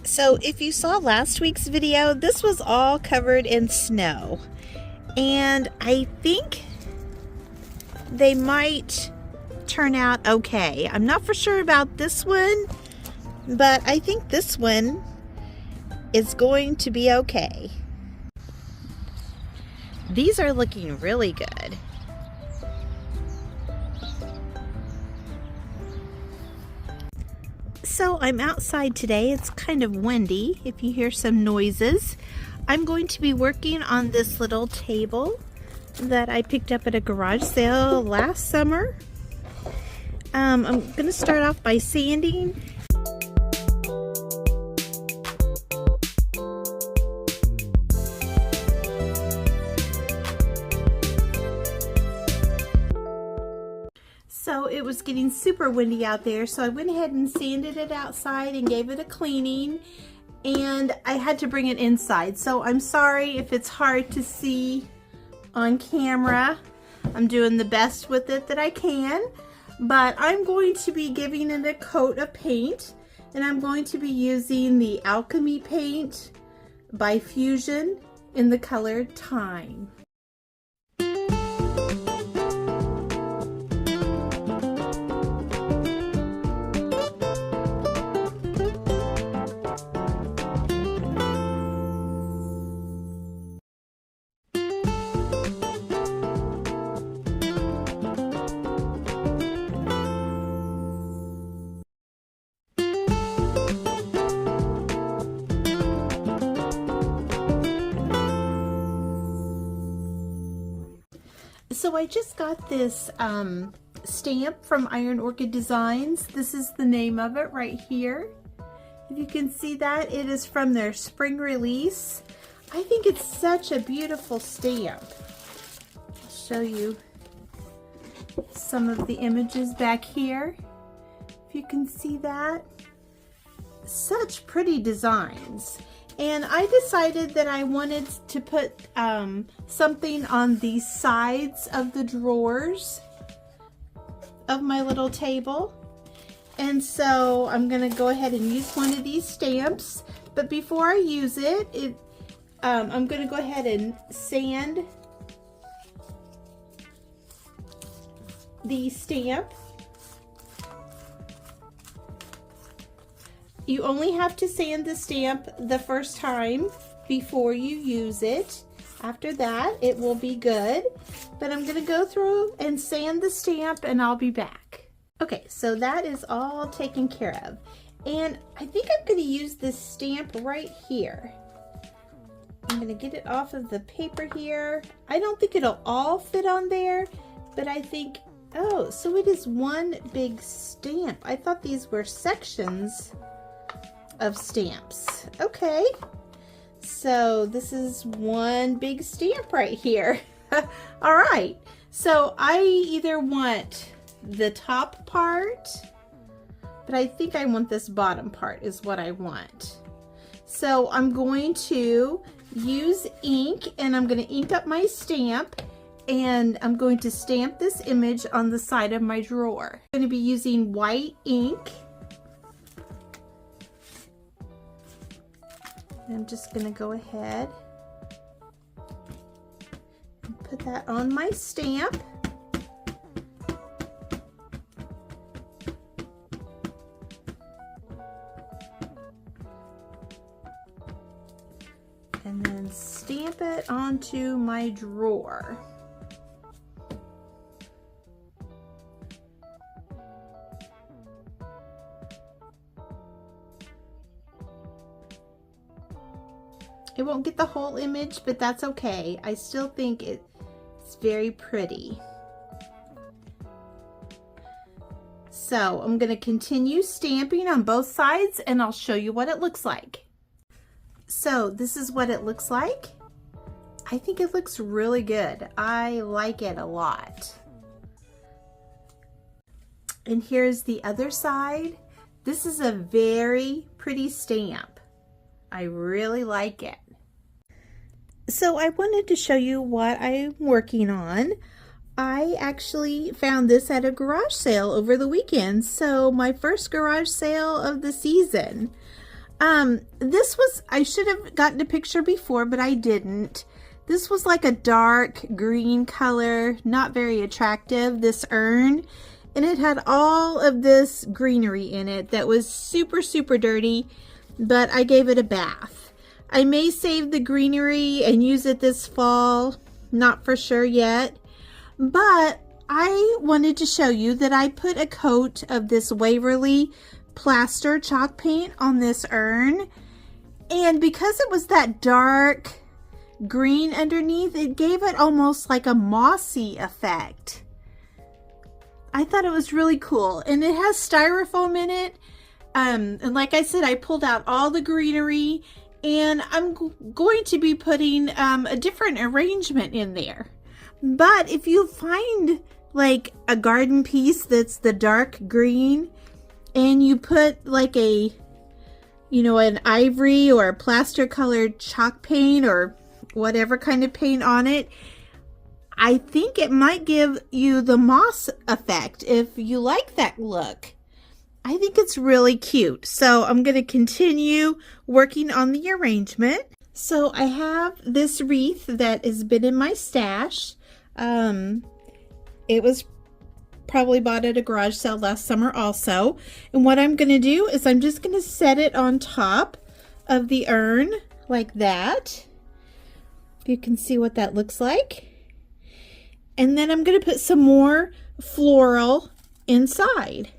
So if you saw last week's video, this was all covered in snow. And I think they might turn out okay. I'm not for sure about this one, but I think this one is going to be okay. These are looking really good. So I'm outside today. It's kind of windy. If you hear some noises, I'm going to be working on this little table that I picked up at a garage sale last summer. I'm going to start off by sanding. So it was getting super windy out there, so I went ahead and sanded it outside and gave it a cleaning, and I had to bring it inside. So I'm sorry if it's hard to see on camera. I'm doing the best with it that I can, but I'm going to be giving it a coat of paint, and I'm going to be using the Alchemy paint by Fusion in the color Time. So I just got this stamp from Iron Orchid Designs. This is the name of it right here. If you can see that, it is from their spring release. I think it's such a beautiful stamp. I'll show you some of the images back here. If you can see that. Such pretty designs. And I decided that I wanted to put something on the sides of the drawers of my little table. And so I'm going to go ahead and use one of these stamps. But before I use it, I'm going to go ahead and sand the stamp. You only have to sand the stamp the first time before you use it. After that, it will be good. But I'm going to go through and sand the stamp and I'll be back. Okay, so that is all taken care of. And I think I'm going to use this stamp right here. I'm going to get it off of the paper here. I don't think it'll all fit on there, but I think, oh, so it is one big stamp. I thought these were sections of stamps. Okay, so this is one big stamp right here. All right, so I either want the top part, but I think I want this bottom part is what I want. So I'm going to use ink, and I'm going to ink up my stamp, and I'm going to stamp this image on the side of my drawer. I'm going to be using white ink. I'm just going to go ahead and put that on my stamp. And then stamp it onto my drawer. It won't get the whole image, but that's okay. I still think it's very pretty. So I'm going to continue stamping on both sides and I'll show you what it looks like. So this is what it looks like. I think it looks really good. I like it a lot. And here's the other side. This is a very pretty stamp. I really like it. So I wanted to show you what I'm working on. I actually found this at a garage sale over the weekend. So my first garage sale of the season. This was, I should have gotten a picture before, but I didn't. This was like a dark green color, not very attractive, this urn. And it had all of this greenery in it that was super, super dirty, but I gave it a bath. I may save the greenery and use it this fall, not for sure yet. But I wanted to show you that I put a coat of this Waverly plaster chalk paint on this urn. And because it was that dark green underneath, it gave it almost like a mossy effect. I thought it was really cool. And it has styrofoam in it. And like I said, I pulled out all the greenery, and I'm going to be putting a different arrangement in there. But if you find like a garden piece that's the dark green, and you put like a, you know, an ivory or a plaster colored chalk paint or whatever kind of paint on it, I think it might give you the moss effect if you like that look. I think it's really cute. So I'm going to continue working on the arrangement. So I have this wreath that has been in my stash. It was probably bought at a garage sale last summer also. And what I'm going to do is I'm just going to set it on top of the urn like that. You can see what that looks like. And then I'm going to put some more floral inside.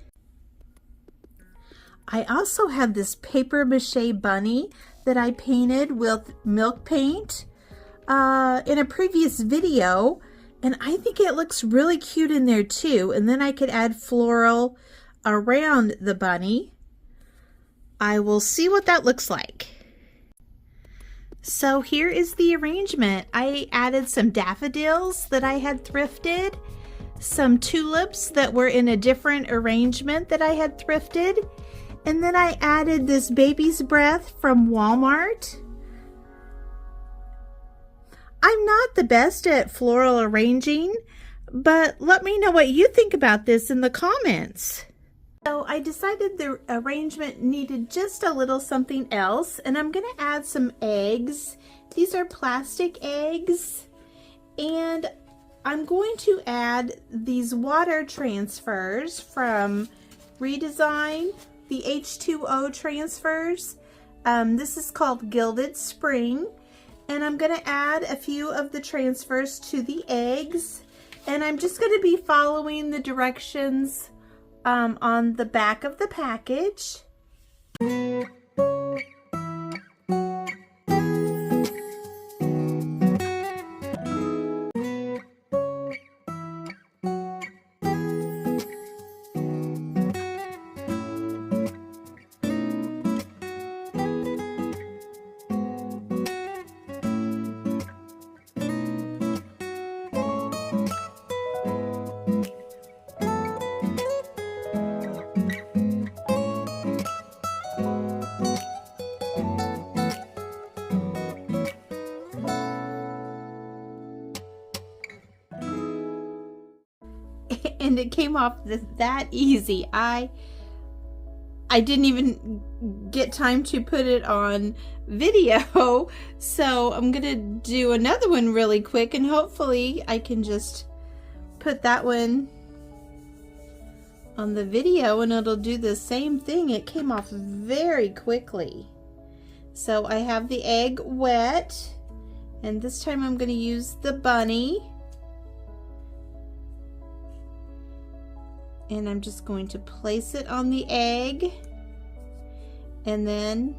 I also have this paper mache bunny that I painted with milk paint in a previous video. And I think it looks really cute in there too. And then I could add floral around the bunny. I will see what that looks like. So here is the arrangement. I added some daffodils that I had thrifted, some tulips that were in a different arrangement that I had thrifted, and then I added this baby's breath from Walmart. I'm not the best at floral arranging, but let me know what you think about this in the comments. So I decided the arrangement needed just a little something else, and I'm going to add some eggs. These are plastic eggs, and I'm going to add these water transfers from Redesign, the H2O transfers. This is called Gilded Spring. And I'm going to add a few of the transfers to the eggs. And I'm just going to be following the directions on the back of the package. And it came off that easy. I didn't even get time to put it on video, so I'm gonna do another one really quick, and hopefully I can just put that one on the video and it'll do the same thing. It came off very quickly. So I have the egg wet, and this time I'm going to use the bunny. And I'm just going to place it on the egg, and then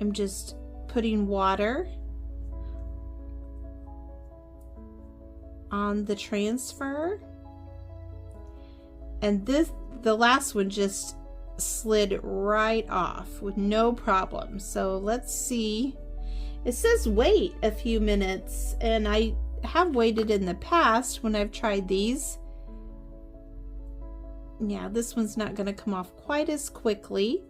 I'm just putting water on the transfer. And the last one just slid right off with no problem. So let's see. It says wait a few minutes, and I have waited in the past when I've tried these. Yeah, this one's not going to come off quite as quickly.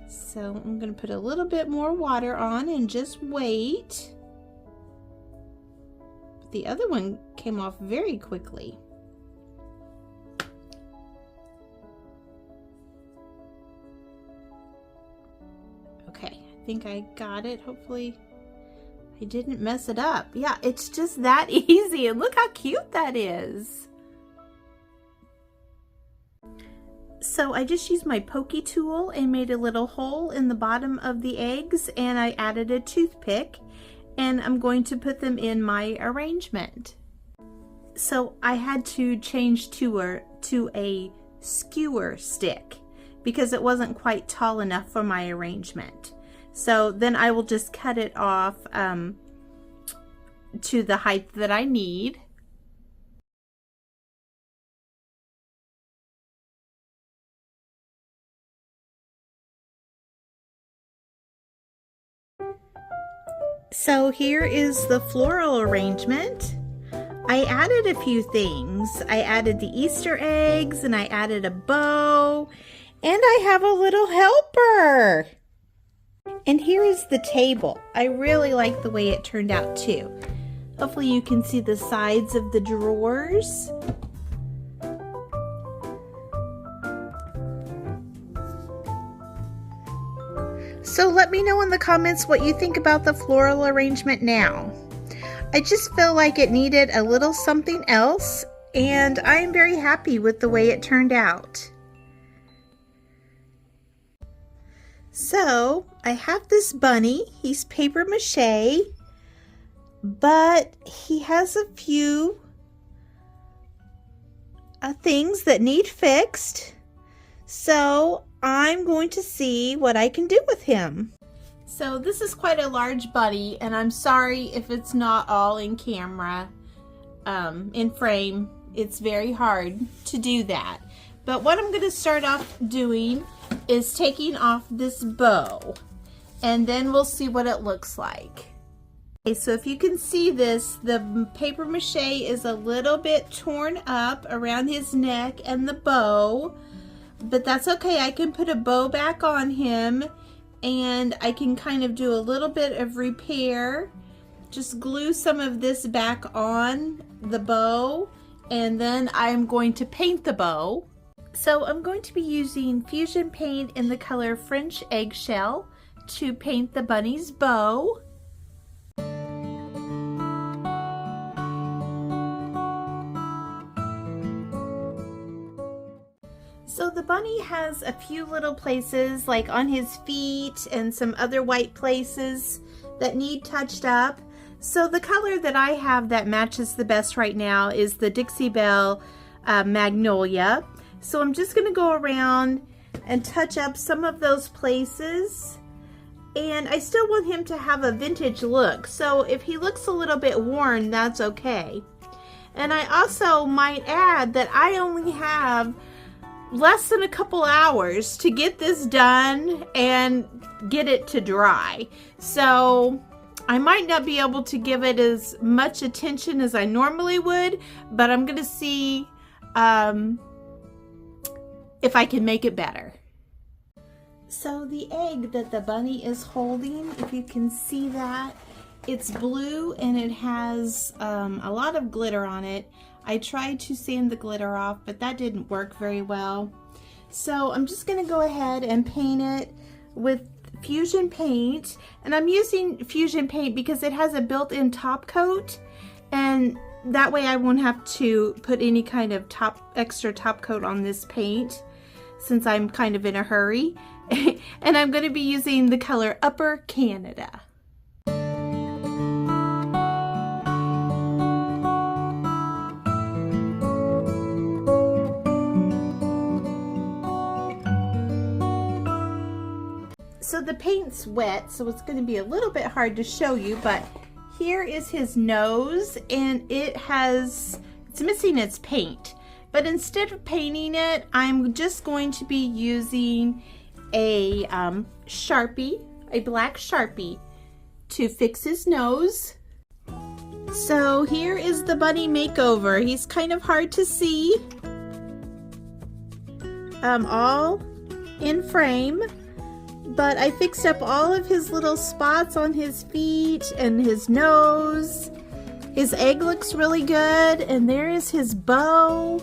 So I'm going to put a little bit more water on and just wait. But the other one came off very quickly. I think I got it. Hopefully I didn't mess it up. Yeah, it's just that easy, and look how cute that is. So I just used my pokey tool and made a little hole in the bottom of the eggs, and I added a toothpick, and I'm going to put them in my arrangement. So I had to change to a skewer stick because it wasn't quite tall enough for my arrangement. So then I will just cut it off to the height that I need. So here is the floral arrangement. I added a few things. I added the Easter eggs, and I added a bow, and I have a little helper. And here is the table. I really like the way it turned out too. Hopefully you can see the sides of the drawers. So let me know in the comments what you think about the floral arrangement now. I just feel like it needed a little something else, and I'm very happy with the way it turned out. So I have this bunny. He's paper mache, but he has a few things that need fixed. So I'm going to see what I can do with him. So this is quite a large bunny, and I'm sorry if it's not all in camera, in frame. It's very hard to do that. But what I'm going to start off doing is taking off this bow, and then we'll see what it looks like. Okay, so if you can see this, the paper mache is a little bit torn up around his neck and the bow, but that's okay. I can put a bow back on him, and I can kind of do a little bit of repair. Just glue some of this back on the bow, and then I'm going to paint the bow. So I'm going to be using Fusion paint in the color French Eggshell to paint the bunny's bow. So the bunny has a few little places like on his feet and some other white places that need touched up. So the color that I have that matches the best right now is the Dixie Belle Magnolia. So I'm just going to go around and touch up some of those places. And I still want him to have a vintage look. So if he looks a little bit worn, that's okay. And I also might add that I only have less than a couple hours to get this done and get it to dry. So I might not be able to give it as much attention as I normally would, but I'm going to see if I can make it better. So the egg that the bunny is holding, if you can see that, it's blue and it has a lot of glitter on it. I tried to sand the glitter off, but that didn't work very well. So I'm just going to go ahead and paint it with Fusion paint. And I'm using Fusion paint because it has a built-in top coat, and that way I won't have to put any kind of extra top coat on this paint since I'm kind of in a hurry. And I'm going to be using the color Upper Canada. So the paint's wet, so it's going to be a little bit hard to show you, but here is his nose, and it's missing its paint. But instead of painting it, I'm just going to be using a Sharpie, a black Sharpie, to fix his nose. So here is the bunny makeover. He's kind of hard to see, all in frame. But I fixed up all of his little spots on his feet and his nose. His egg looks really good, and there is his bow.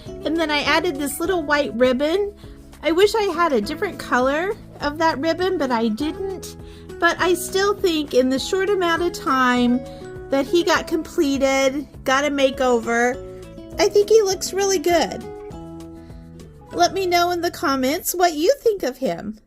And then I added this little white ribbon I wish I had a different color of that ribbon, but I didn't. But I still think in the short amount of time that he got completed, got a makeover, I think he looks really good. Let me know in the comments what you think of him.